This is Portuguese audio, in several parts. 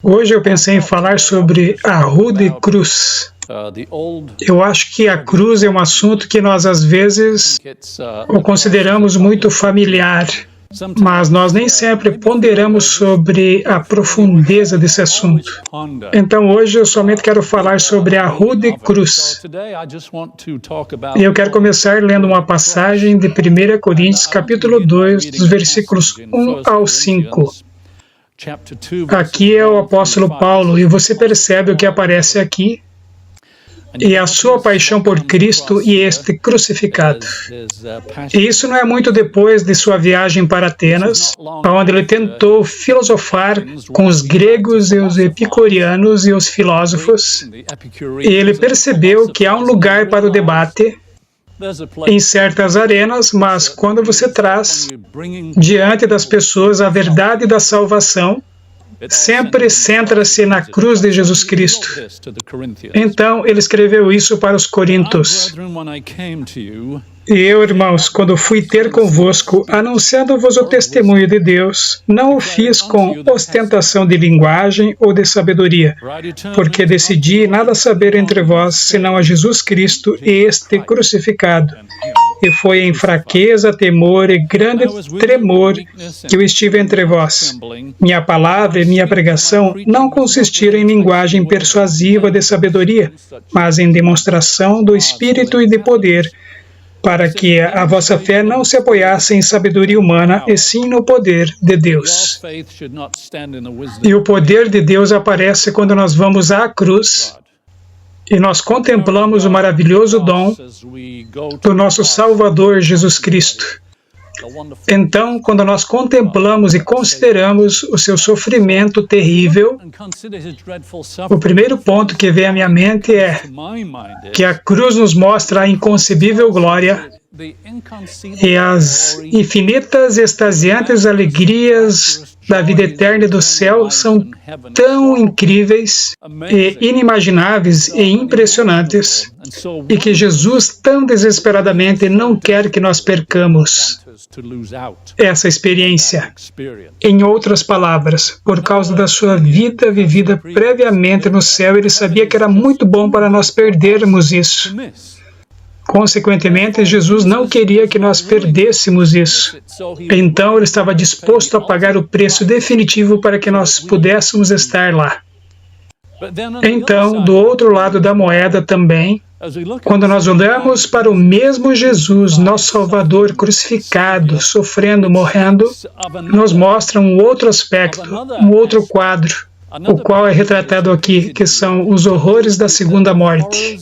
Hoje eu pensei em falar sobre a rude cruz. Eu acho que a cruz é um assunto que nós às vezes o consideramos muito familiar, mas nós nem sempre ponderamos sobre a profundeza desse assunto. Então hoje eu somente quero falar sobre a rude cruz. E eu quero começar lendo uma passagem de 1 Coríntios, capítulo 2, dos versículos 1 ao 5. Aqui é o apóstolo Paulo, e você percebe o que aparece aqui, e a sua paixão por Cristo e este crucificado. E isso não é muito depois de sua viagem para Atenas, onde ele tentou filosofar com os gregos e os epicurianos e os filósofos, e ele percebeu que há um lugar para o debate em certas arenas, mas quando você traz diante das pessoas a verdade da salvação, sempre centra-se na cruz de Jesus Cristo. Então, ele escreveu isso para os Coríntios. E eu, irmãos, quando fui ter convosco, anunciando-vos o testemunho de Deus, não o fiz com ostentação de linguagem ou de sabedoria, porque decidi nada saber entre vós, senão a Jesus Cristo e este crucificado. E foi em fraqueza, temor e grande tremor que eu estive entre vós. Minha palavra e minha pregação não consistiram em linguagem persuasiva de sabedoria, mas em demonstração do Espírito e de poder, para que a vossa fé não se apoiasse em sabedoria humana, e sim no poder de Deus. E o poder de Deus aparece quando nós vamos à cruz e nós contemplamos o maravilhoso dom do nosso Salvador Jesus Cristo. Então, quando nós contemplamos e consideramos o seu sofrimento terrível, o primeiro ponto que vem à minha mente é que a cruz nos mostra a inconcebível glória e as infinitas e extasiantes alegrias da vida eterna e do céu são tão incríveis e inimagináveis e impressionantes, e que Jesus tão desesperadamente não quer que nós percamos essa experiência. Em outras palavras, por causa da sua vida vivida previamente no céu, ele sabia que era muito bom para nós perdermos isso. Consequentemente, Jesus não queria que nós perdêssemos isso. Então, ele estava disposto a pagar o preço definitivo para que nós pudéssemos estar lá. Então, do outro lado da moeda também, quando nós olhamos para o mesmo Jesus, nosso Salvador crucificado, sofrendo, morrendo, nos mostra um outro aspecto, um outro quadro, o qual é retratado aqui, que são os horrores da segunda morte.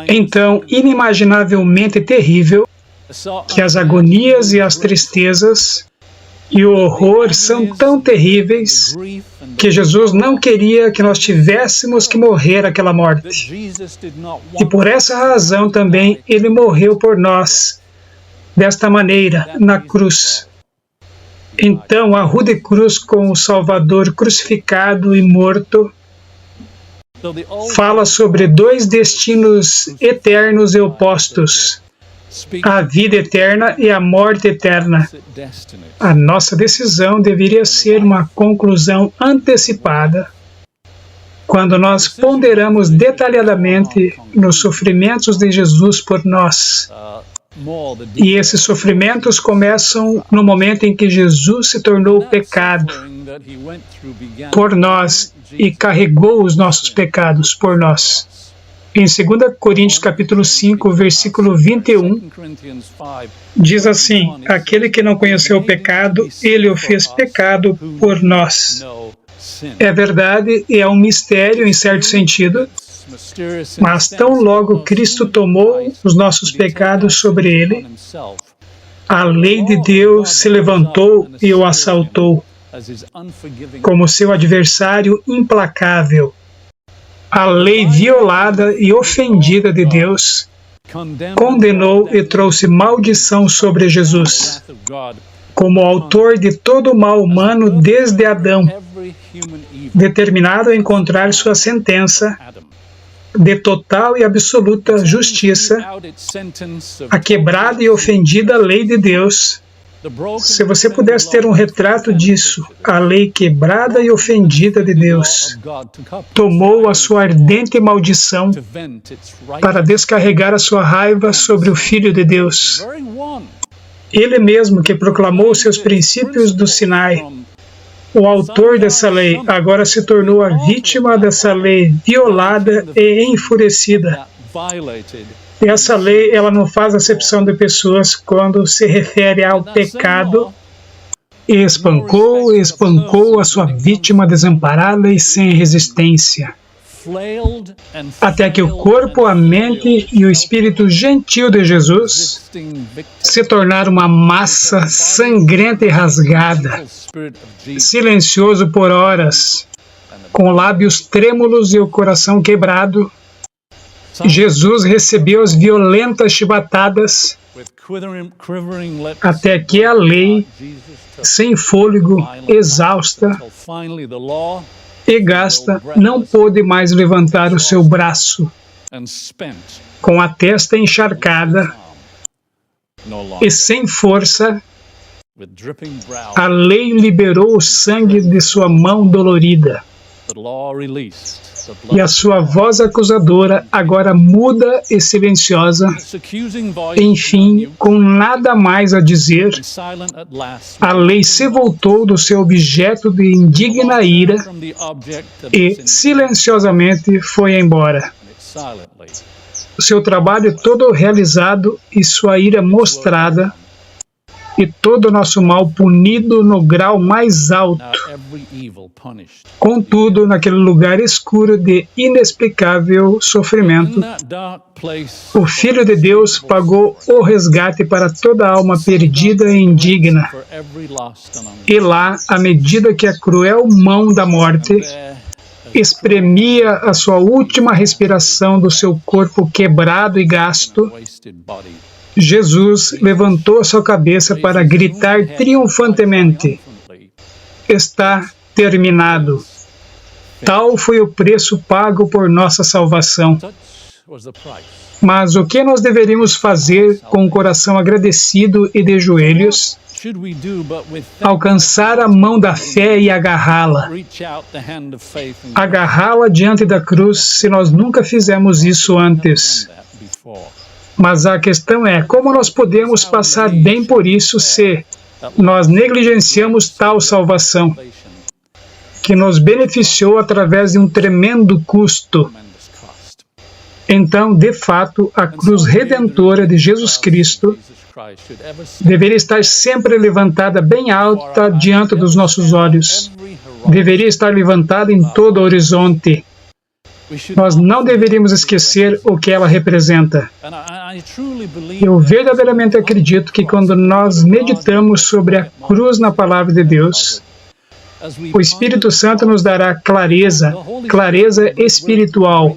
Então, inimaginavelmente terrível, que as agonias e as tristezas e o horror são tão terríveis que Jesus não queria que nós tivéssemos que morrer aquela morte. E por essa razão também ele morreu por nós, desta maneira, na cruz. Então, a rude cruz com o Salvador crucificado e morto fala sobre dois destinos eternos e opostos, a vida eterna e a morte eterna. A nossa decisão deveria ser uma conclusão antecipada quando nós ponderamos detalhadamente nos sofrimentos de Jesus por nós. E esses sofrimentos começam no momento em que Jesus se tornou pecado por nós e carregou os nossos pecados por nós. Em 2 Coríntios capítulo 5, versículo 21, diz assim: aquele que não conheceu o pecado, ele o fez pecado por nós. É verdade, e é um mistério em certo sentido, mas tão logo Cristo tomou os nossos pecados sobre ele, a lei de Deus se levantou e o assaltou como seu adversário implacável. A lei violada e ofendida de Deus condenou e trouxe maldição sobre Jesus. Como autor de todo o mal humano desde Adão, determinado a encontrar sua sentença de total e absoluta justiça, a quebrada e ofendida lei de Deus, Se você pudesse ter um retrato disso, a lei quebrada e ofendida de Deus tomou a sua ardente maldição para descarregar a sua raiva sobre o Filho de Deus. Ele mesmo que proclamou seus princípios do Sinai, o autor dessa lei, agora se tornou a vítima dessa lei violada e enfurecida. E essa lei, ela não faz acepção de pessoas quando se refere ao pecado. E espancou a sua vítima desamparada e sem resistência, até que o corpo, a mente e o espírito gentil de Jesus se tornaram uma massa sangrenta e rasgada, silencioso por horas, com lábios trêmulos e o coração quebrado. Jesus recebeu as violentas chibatadas até que a lei, sem fôlego, exausta e gasta, não pôde mais levantar o seu braço. Com a testa encharcada e sem força, a lei liberou o sangue de sua mão dolorida. E a sua voz acusadora, agora muda e silenciosa, enfim, com nada mais a dizer, a lei se voltou do seu objeto de indigna ira e silenciosamente foi embora. O seu trabalho todo realizado e sua ira mostrada, e todo o nosso mal punido no grau mais alto. Contudo, naquele lugar escuro de inexplicável sofrimento, o Filho de Deus pagou o resgate para toda alma perdida e indigna. E lá, à medida que a cruel mão da morte espremia a sua última respiração do seu corpo quebrado e gasto, Jesus levantou a sua cabeça para gritar triunfantemente: está terminado. Tal foi o preço pago por nossa salvação. Mas o que nós deveríamos fazer com o coração agradecido e de joelhos? Alcançar a mão da fé e agarrá-la. Agarrá-la diante da cruz, se nós nunca fizemos isso antes. Mas a questão é, como nós podemos passar bem por isso se nós negligenciamos tal salvação, que nos beneficiou através de um tremendo custo? Então, de fato, a cruz redentora de Jesus Cristo deveria estar sempre levantada bem alta diante dos nossos olhos. Deveria estar levantada em todo o horizonte. Nós não deveríamos esquecer o que ela representa. Eu verdadeiramente acredito que quando nós meditamos sobre a cruz na Palavra de Deus, o Espírito Santo nos dará clareza espiritual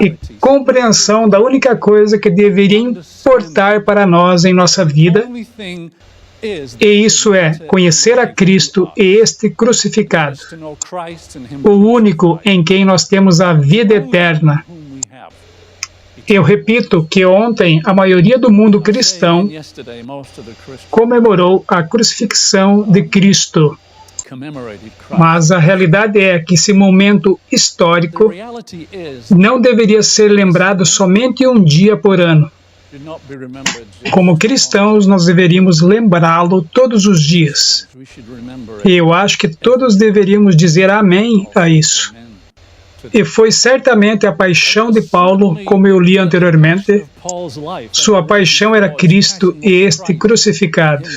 e compreensão da única coisa que deveria importar para nós em nossa vida, e isso é conhecer a Cristo e este crucificado, o único em quem nós temos a vida eterna. Eu repito que ontem a maioria do mundo cristão comemorou a crucifixão de Cristo. Mas a realidade é que esse momento histórico não deveria ser lembrado somente um dia por ano. Como cristãos, nós deveríamos lembrá-lo todos os dias. E eu acho que todos deveríamos dizer amém a isso. E foi certamente a paixão de Paulo, como eu li anteriormente. Sua paixão era Cristo e este crucificado.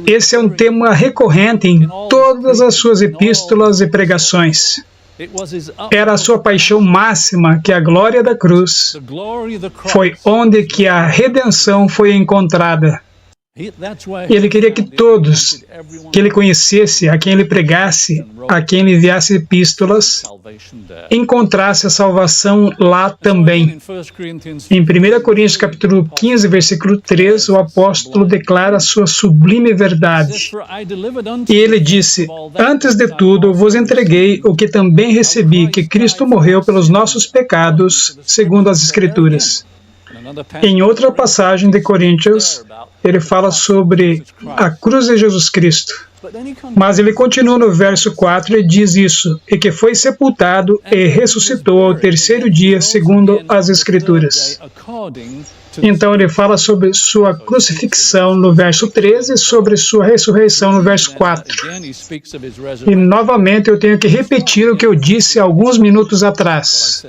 Esse é um tema recorrente em todas as suas epístolas e pregações. Era a sua paixão máxima que a glória da cruz foi onde que a redenção foi encontrada. Ele queria que todos que ele conhecesse, a quem ele pregasse, a quem ele enviasse epístolas, encontrasse a salvação lá também. Em 1 Coríntios capítulo 15, versículo 3, o apóstolo declara a sua sublime verdade. E ele disse: antes de tudo, vos entreguei o que também recebi, que Cristo morreu pelos nossos pecados, segundo as Escrituras. Em outra passagem de Coríntios, ele fala sobre a cruz de Jesus Cristo. Mas ele continua no verso 4 e diz isso, e que foi sepultado e ressuscitou ao terceiro dia, segundo as Escrituras. Então ele fala sobre sua crucifixão no verso 13 e sobre sua ressurreição no verso 4. E novamente eu tenho que repetir o que eu disse alguns minutos atrás,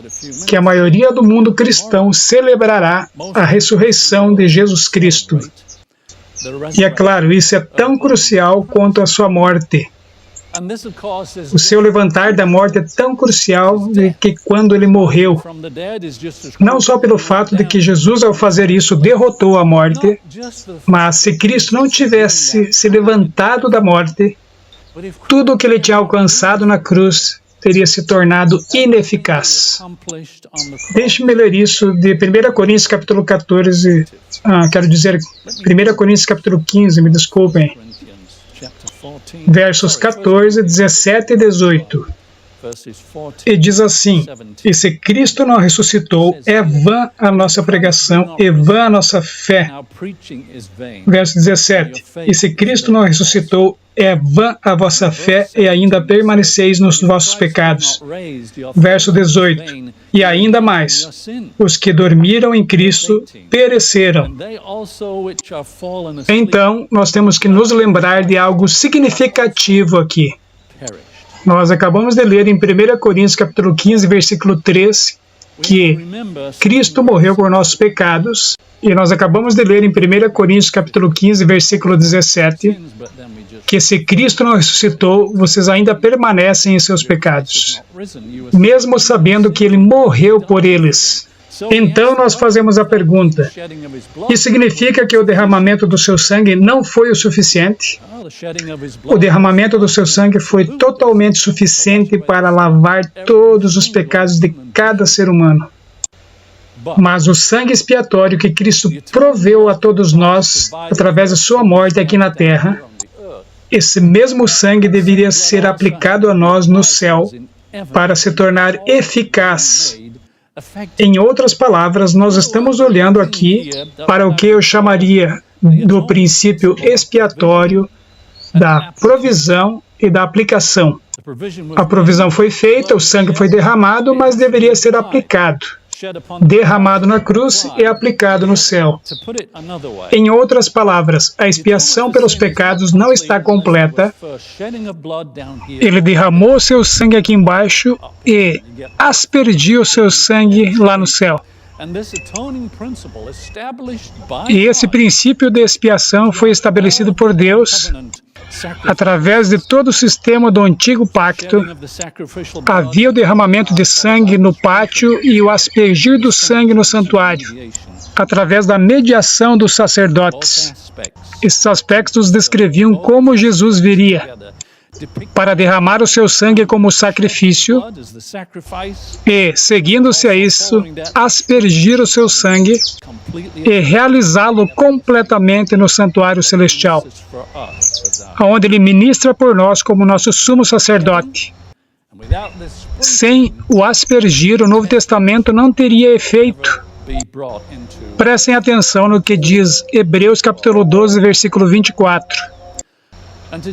que a maioria do mundo cristão celebrará a ressurreição de Jesus Cristo. E é claro, isso é tão crucial quanto a sua morte. O seu levantar da morte é tão crucial que quando ele morreu, não só pelo fato de que Jesus, ao fazer isso, derrotou a morte, mas se Cristo não tivesse se levantado da morte, tudo o que ele tinha alcançado na cruz teria se tornado ineficaz. Deixe-me ler isso de 1 Coríntios capítulo 14, quero dizer 1 Coríntios capítulo 15, me desculpem, versos 14, 17 e 18. E diz assim: e se Cristo não ressuscitou, é vã a nossa pregação e vã a nossa fé. Verso 17. E se Cristo não ressuscitou, é vã a vossa fé e ainda permaneceis nos vossos pecados. Verso 18. E ainda mais, os que dormiram em Cristo pereceram. Então, nós temos que nos lembrar de algo significativo aqui. Nós acabamos de ler em 1 Coríntios capítulo 15, versículo 3, que Cristo morreu por nossos pecados, e nós acabamos de ler em 1 Coríntios capítulo 15, versículo 17, que se Cristo não ressuscitou, vocês ainda permanecem em seus pecados, mesmo sabendo que Ele morreu por eles. Então nós fazemos a pergunta: isso significa que o derramamento do seu sangue não foi o suficiente? O derramamento do seu sangue foi totalmente suficiente para lavar todos os pecados de cada ser humano. Mas o sangue expiatório que Cristo proveu a todos nós, através da sua morte aqui na terra, esse mesmo sangue deveria ser aplicado a nós no céu para se tornar eficaz. Em outras palavras, nós estamos olhando aqui para o que eu chamaria do princípio expiatório, da provisão e da aplicação. A provisão foi feita, o sangue foi derramado, mas deveria ser aplicado. Derramado na cruz e aplicado no céu. Em outras palavras, a expiação pelos pecados não está completa. Ele derramou seu sangue aqui embaixo e aspergiu seu sangue lá no céu. E esse princípio de expiação foi estabelecido por Deus através de todo o sistema do antigo pacto. Havia o derramamento de sangue no pátio e o aspergir do sangue no santuário, através da mediação dos sacerdotes. Esses aspectos descreviam como Jesus viria para derramar o seu sangue como sacrifício e, seguindo-se a isso, aspergir o seu sangue e realizá-lo completamente no santuário celestial, onde ele ministra por nós como nosso sumo sacerdote. Sem o aspergir, o Novo Testamento não teria efeito. Prestem atenção no que diz Hebreus capítulo 12, versículo 24.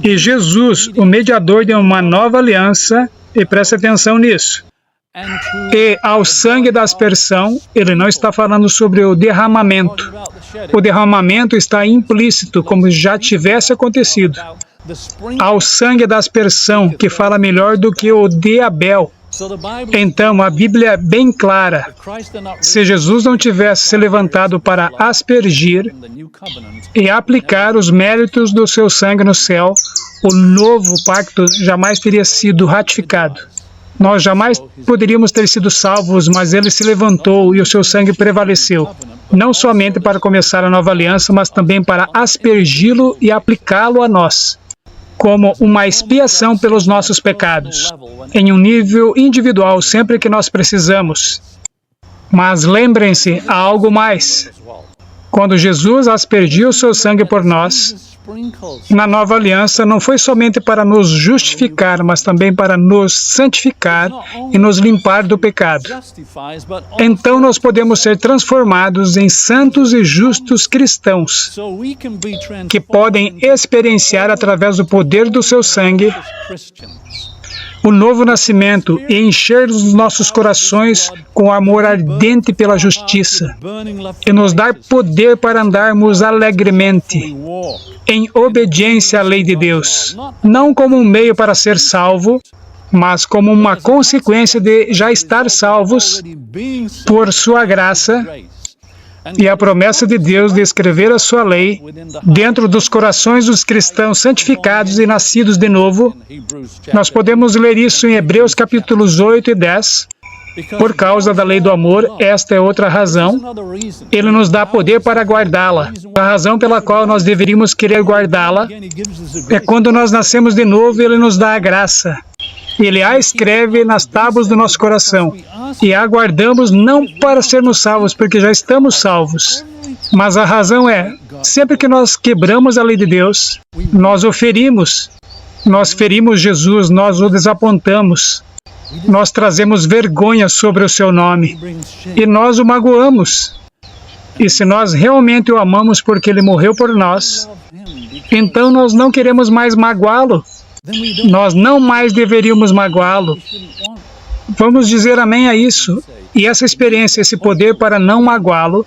E Jesus, o mediador de uma nova aliança, e preste atenção nisso, e ao sangue da aspersão, ele não está falando sobre o derramamento. O derramamento está implícito, como já tivesse acontecido. Ao sangue da aspersão, que fala melhor do que o de Abel. Então, a Bíblia é bem clara. Se Jesus não tivesse se levantado para aspergir e aplicar os méritos do seu sangue no céu, o novo pacto jamais teria sido ratificado. Nós jamais poderíamos ter sido salvos, mas ele se levantou e o seu sangue prevaleceu, não somente para começar a nova aliança, mas também para aspergi-lo e aplicá-lo a nós, como uma expiação pelos nossos pecados, em um nível individual sempre que nós precisamos. Mas lembrem-se, há algo mais. Quando Jesus aspergiu o seu sangue por nós, na nova aliança não foi somente para nos justificar, mas também para nos santificar e nos limpar do pecado. Então nós podemos ser transformados em santos e justos cristãos, que podem experienciar através do poder do seu sangue o novo nascimento e encher os nossos corações com amor ardente pela justiça e nos dar poder para andarmos alegremente em obediência à lei de Deus, não como um meio para ser salvo, mas como uma consequência de já estar salvos por sua graça e a promessa de Deus de escrever a sua lei dentro dos corações dos cristãos santificados e nascidos de novo. Nós podemos ler isso em Hebreus capítulos 8 e 10. Por causa da lei do amor, esta é outra razão. Ele nos dá poder para guardá-la. A razão pela qual nós deveríamos querer guardá-la é quando nós nascemos de novo, Ele nos dá a graça. Ele a escreve nas tábuas do nosso coração. E a guardamos não para sermos salvos, porque já estamos salvos. Mas a razão é, sempre que nós quebramos a lei de Deus, nós ferimos Jesus, nós o desapontamos. Nós trazemos vergonha sobre o seu nome. E nós o magoamos. E se nós realmente o amamos porque ele morreu por nós, então nós não queremos mais magoá-lo. Nós não mais deveríamos magoá-lo. Vamos dizer amém a isso. E essa experiência, esse poder para não magoá-lo,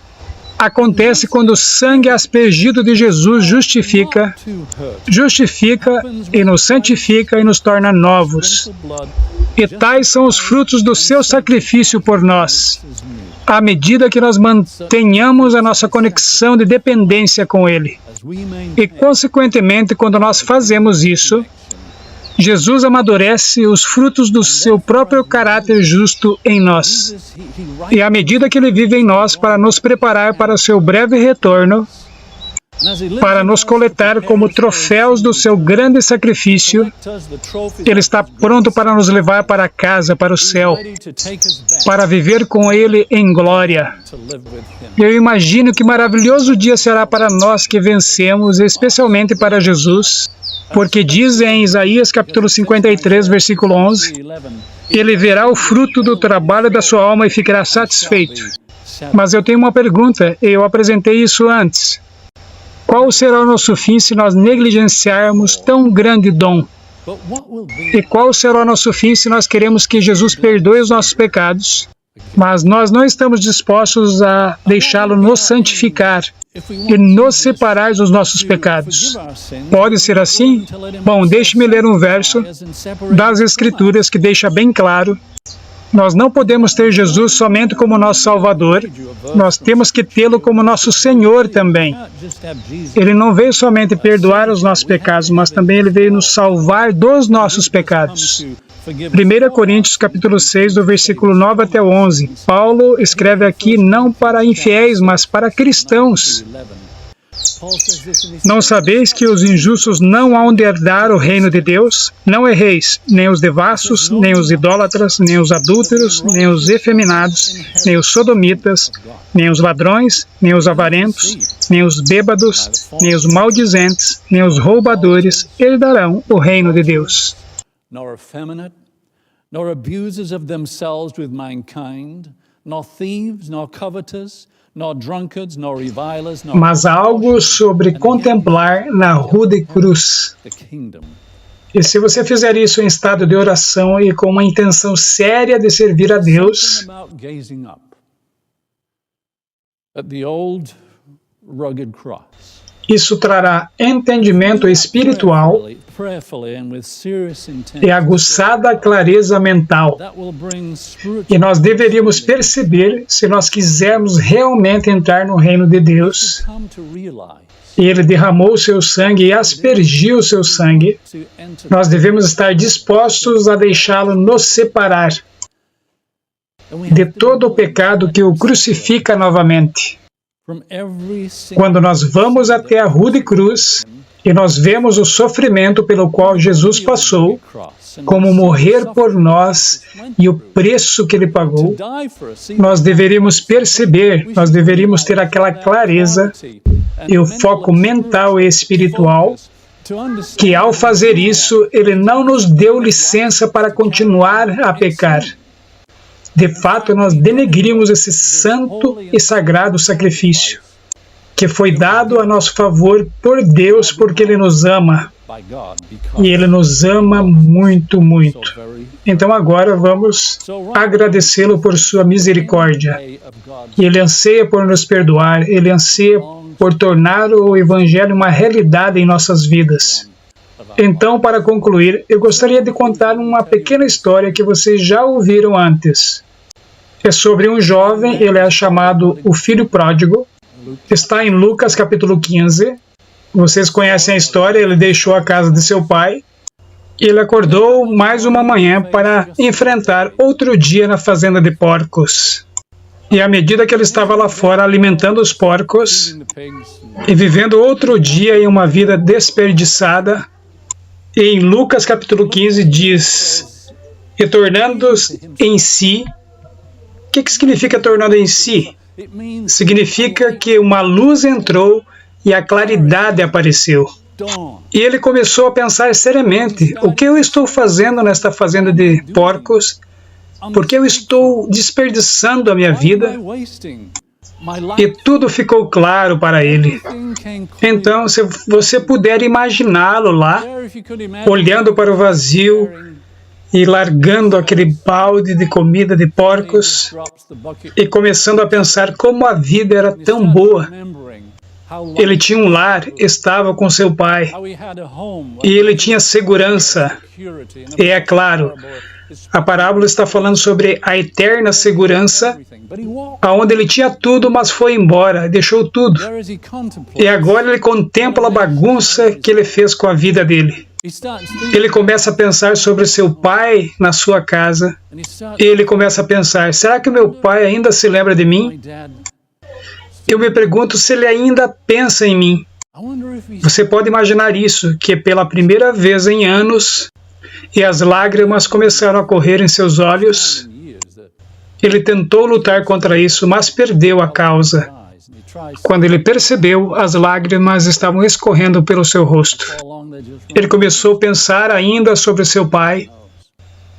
acontece quando o sangue aspergido de Jesus justifica e nos santifica e nos torna novos. E tais são os frutos do seu sacrifício por nós, à medida que nós mantenhamos a nossa conexão de dependência com Ele. E, consequentemente, quando nós fazemos isso, Jesus amadurece os frutos do seu próprio caráter justo em nós. E à medida que Ele vive em nós para nos preparar para o seu breve retorno, para nos coletar como troféus do seu grande sacrifício, Ele está pronto para nos levar para casa, para o céu, para viver com Ele em glória. Eu imagino que maravilhoso dia será para nós que vencemos, especialmente para Jesus, porque diz em Isaías capítulo 53, versículo 11, Ele verá o fruto do trabalho da sua alma e ficará satisfeito. Mas eu tenho uma pergunta, e eu apresentei isso antes. Qual será o nosso fim se nós negligenciarmos tão grande dom? E qual será o nosso fim se nós queremos que Jesus perdoe os nossos pecados, mas nós não estamos dispostos a deixá-lo nos santificar e nos separar dos nossos pecados? Pode ser assim? Bom, deixe-me ler um verso das Escrituras que deixa bem claro. Nós não podemos ter Jesus somente como nosso Salvador, nós temos que tê-lo como nosso Senhor também. Ele não veio somente perdoar os nossos pecados, mas também Ele veio nos salvar dos nossos pecados. 1 Coríntios capítulo 6, do versículo 9 até 11. Paulo escreve aqui não para infiéis, mas para cristãos. Não sabeis que os injustos não hão de herdar o reino de Deus? Não erreis, nem os devassos, nem os idólatras, nem os adúlteros, nem os efeminados, nem os sodomitas, nem os ladrões, nem os avarentos, nem os bêbados, nem os maldizentes, nem os roubadores herdarão o reino de Deus. Nor effeminate, nor abusers of themselves with mankind, nor thieves, nor covetous, nor drunkards, nor revilers, nor... Mas há algo sobre contemplar na rude cruz. E se você fizer isso em estado de oração e com uma intenção séria de servir a Deus, isso trará entendimento espiritual e aguçada clareza mental. E nós deveríamos perceber, se nós quisermos realmente entrar no reino de Deus, e Ele derramou o seu sangue e aspergiu o seu sangue, nós devemos estar dispostos a deixá-lo nos separar de todo o pecado que o crucifica novamente. Quando nós vamos até a rude cruz e nós vemos o sofrimento pelo qual Jesus passou, como morrer por nós e o preço que Ele pagou, nós deveríamos perceber, nós deveríamos ter aquela clareza e o foco mental e espiritual, que ao fazer isso, Ele não nos deu licença para continuar a pecar. De fato, nós denegrimos esse santo e sagrado sacrifício, que foi dado a nosso favor por Deus, porque Ele nos ama. E Ele nos ama muito, muito. Então agora vamos agradecê-lo por sua misericórdia. E Ele anseia por nos perdoar, Ele anseia por tornar o Evangelho uma realidade em nossas vidas. Então, para concluir, eu gostaria de contar uma pequena história que vocês já ouviram antes. É sobre um jovem, ele é chamado o Filho Pródigo. Está em Lucas capítulo 15. Vocês conhecem a história, ele deixou a casa de seu pai. Ele acordou mais uma manhã para enfrentar outro dia na fazenda de porcos. E à medida que ele estava lá fora alimentando os porcos e vivendo outro dia em uma vida desperdiçada, em Lucas capítulo 15 diz, e tornando-se em si. O que significa tornando em si? Significa que uma luz entrou e a claridade apareceu. E ele começou a pensar seriamente, o que eu estou fazendo nesta fazenda de porcos? Por que eu estou desperdiçando a minha vida? E tudo ficou claro para ele. Então, se você puder imaginá-lo lá, olhando para o vazio e largando aquele balde de comida de porcos e começando a pensar como a vida era tão boa. Ele tinha um lar, estava com seu pai, e ele tinha segurança. E é claro, a parábola está falando sobre a eterna segurança, aonde ele tinha tudo, mas foi embora, deixou tudo. E agora ele contempla a bagunça que ele fez com a vida dele. Ele começa a pensar sobre seu pai na sua casa. E ele começa a pensar, será que meu pai ainda se lembra de mim? Eu me pergunto se ele ainda pensa em mim. Você pode imaginar isso, que pela primeira vez em anos, e as lágrimas começaram a correr em seus olhos. Ele tentou lutar contra isso, mas perdeu a causa. Quando ele percebeu, as lágrimas estavam escorrendo pelo seu rosto. Ele começou a pensar ainda sobre seu pai.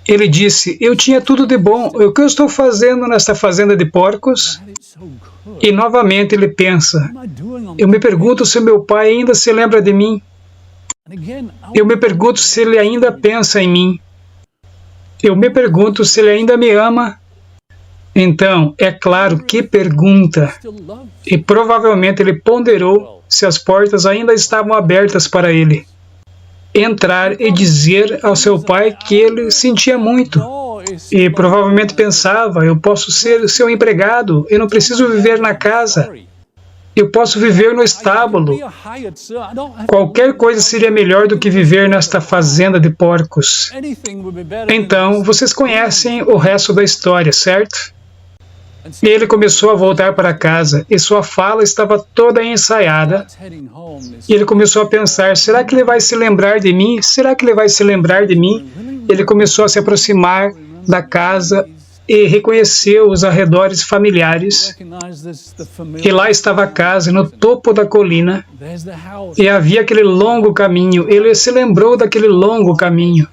Ele disse, eu tinha tudo de bom, o que eu estou fazendo nesta fazenda de porcos? E novamente ele pensa, eu me pergunto se meu pai ainda se lembra de mim. Eu me pergunto se ele ainda pensa em mim. Eu me pergunto se ele ainda me ama. Então, é claro que pergunta. E provavelmente ele ponderou se as portas ainda estavam abertas para ele entrar e dizer ao seu pai que ele sentia muito. E provavelmente pensava, eu posso ser seu empregado, eu não preciso viver na casa. Eu posso viver no estábulo. Qualquer coisa seria melhor do que viver nesta fazenda de porcos. Então, vocês conhecem o resto da história, certo? E ele começou a voltar para casa, e sua fala estava toda ensaiada. E ele começou a pensar, será que ele vai se lembrar de mim? Será que ele vai se lembrar de mim? Ele começou a se aproximar da casa e reconheceu os arredores familiares. E lá estava a casa, no topo da colina, e havia aquele longo caminho. Ele se lembrou daquele longo caminho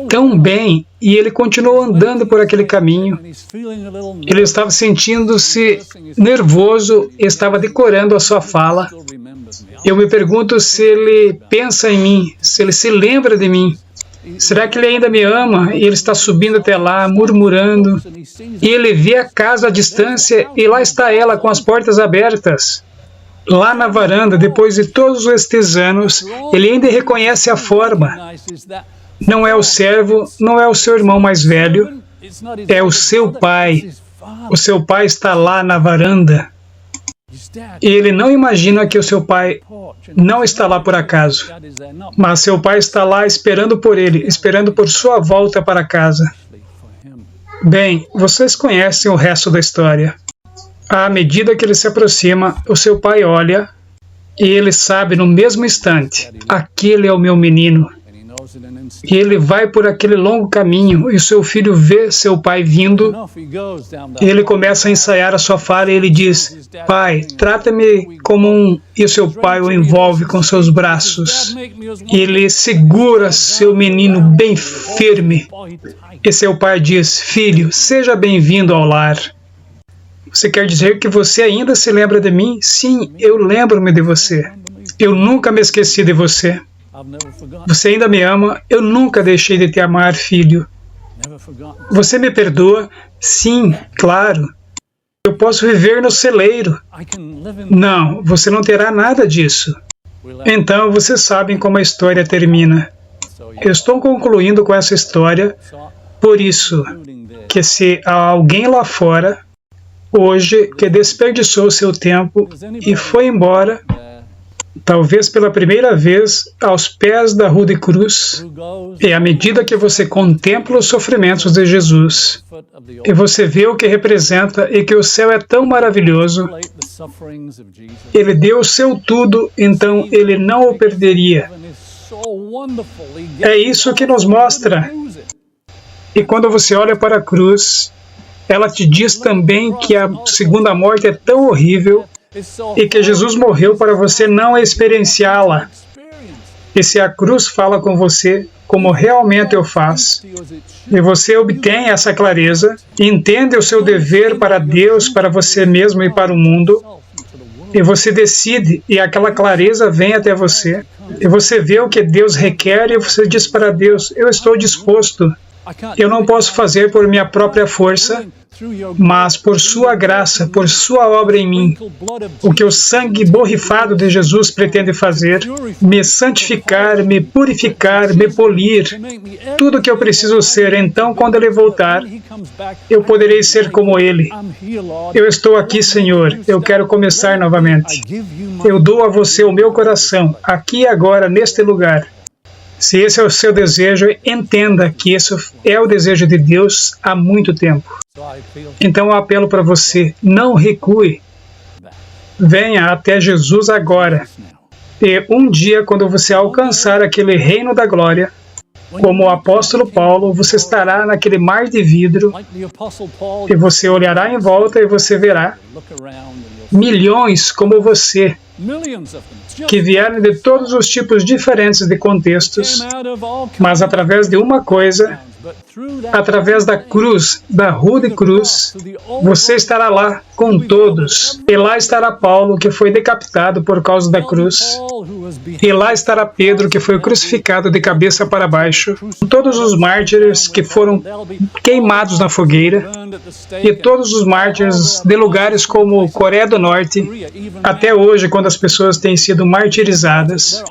tão bem, e ele continuou andando por aquele caminho. Ele estava sentindo-se nervoso, estava decorando a sua fala. Eu me pergunto se ele pensa em mim, se ele se lembra de mim. Será que ele ainda me ama? E ele está subindo até lá, murmurando. E ele vê a casa à distância, e lá está ela com as portas abertas. Lá na varanda, depois de todos estes anos, ele ainda reconhece a forma. Não é o servo, não é o seu irmão mais velho, é o seu pai. O seu pai está lá na varanda. E ele não imagina que o seu pai não está lá por acaso. Mas seu pai está lá esperando por ele, esperando por sua volta para casa. Bem, vocês conhecem o resto da história. À medida que ele se aproxima, o seu pai olha e ele sabe no mesmo instante, aquele é o meu menino. E ele vai por aquele longo caminho, e o seu filho vê seu pai vindo, e ele começa a ensaiar a sua fala, e ele diz: pai, trata-me como um... E o seu pai o envolve com seus braços. E ele segura seu menino bem firme. E seu pai diz: filho, seja bem-vindo ao lar. Você quer dizer que você ainda se lembra de mim? Sim, eu lembro-me de você. Eu nunca me esqueci de você. Você ainda me ama? Eu nunca deixei de te amar, filho. Você me perdoa? Sim, claro. Eu posso viver no celeiro. Não, você não terá nada disso. Então, vocês sabem como a história termina. Eu estou concluindo com essa história, por isso, que se há alguém lá fora, hoje, que desperdiçou seu tempo e foi embora, talvez pela primeira vez, aos pés da rude cruz, e à medida que você contempla os sofrimentos de Jesus, e você vê o que representa e que o céu é tão maravilhoso, ele deu o seu tudo, então ele não o perderia. É isso que nos mostra. E quando você olha para a cruz, ela te diz também que a segunda morte é tão horrível e que Jesus morreu para você não experienciá-la. E se a cruz fala com você, como realmente eu faço, e você obtém essa clareza, entende o seu dever para Deus, para você mesmo e para o mundo, e você decide, e aquela clareza vem até você, e você vê o que Deus requer, e você diz para Deus: eu estou disposto. Eu não posso fazer por minha própria força, mas por sua graça, por sua obra em mim. O que o sangue borrifado de Jesus pretende fazer, me santificar, me purificar, me polir, tudo o que eu preciso ser. Então, quando ele voltar, eu poderei ser como ele. Eu estou aqui, Senhor, eu quero começar novamente. Eu dou a você o meu coração, aqui e agora, neste lugar. Se esse é o seu desejo, entenda que esse é o desejo de Deus há muito tempo. Então eu apelo para você, não recue. Venha até Jesus agora. E um dia, quando você alcançar aquele reino da glória, como o apóstolo Paulo, você estará naquele mar de vidro e você olhará em volta e você verá milhões como você, que vieram de todos os tipos diferentes de contextos, mas através de uma coisa, através da cruz, da rude cruz, você estará lá com todos. E lá estará Paulo, que foi decapitado por causa da cruz. E lá estará Pedro, que foi crucificado de cabeça para baixo. Todos os mártires que foram queimados na fogueira. E todos os mártires de lugares como Coreia do Norte, até hoje, quando as pessoas têm sido martirizadas.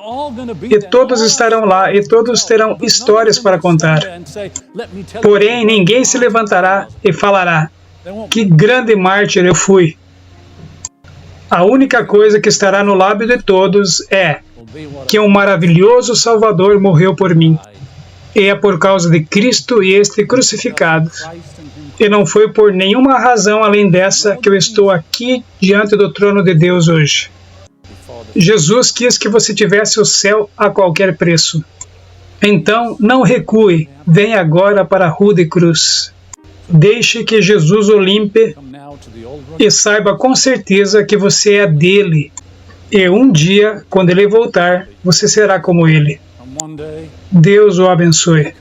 E todos estarão lá, e todos terão histórias para contar. Porém, ninguém se levantará e falará: que grande mártir eu fui. A única coisa que estará no lábio de todos é que um maravilhoso Salvador morreu por mim. E é por causa de Cristo e este crucificado. E não foi por nenhuma razão além dessa que eu estou aqui diante do trono de Deus hoje. Jesus quis que você tivesse o céu a qualquer preço. Então, não recue, venha agora para a rude cruz. Deixe que Jesus o limpe e saiba com certeza que você é dele. E um dia, quando ele voltar, você será como ele. Deus o abençoe.